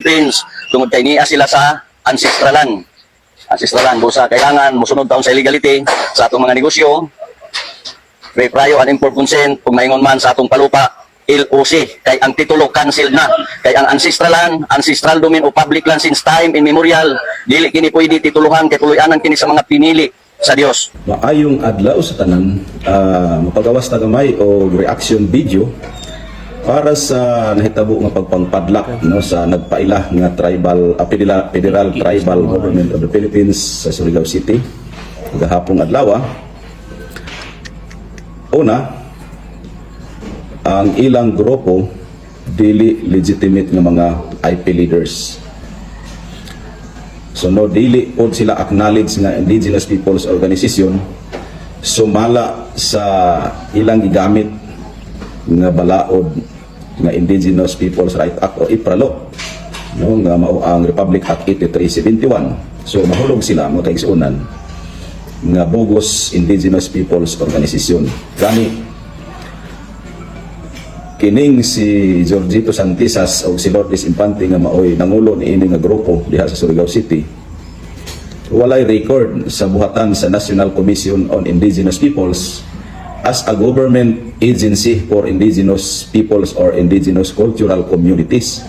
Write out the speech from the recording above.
Philippines tungod kay niya sila sa ancestralan. Ancestralan busa kailangan mosunod taon sa illegality sa atong mga negosyo. Free prayo and informed consent kung maingon man sa atong palupa LOC kay ang titulo cancel na kay ang ancestral domain o public land since time immemorial dili kini pwede tituluhan kay tuloy-anan kini sa mga pinili sa Dios. Maayong adlaw sa tanan, mapagawas ta gamay o reaction video para sa nahitabo nga pagpangpadlak no sa nagpaila nga federal tribal government of the Philippines sa Surigao City gahapon adlaw. Una, ang ilang grupo dili legitimate nga mga IP leaders. So no dili pod sila acknowledge nga indigenous peoples organization sumala sa ilang gigamit nga balaod nga Indigenous Peoples Right Act o IPRA-law no nga mao ang Republic Act 8371. So mahulog sila mo kaigsunan nga bogus Indigenous Peoples Organization. Gani kining si Jorgito Santisas o si Lourdes Infante nga maoy nangulo ni ini nga grupo diha sa Surigao City walay record sa buhatan sa National Commission on Indigenous Peoples as a government agency for indigenous peoples or indigenous cultural communities.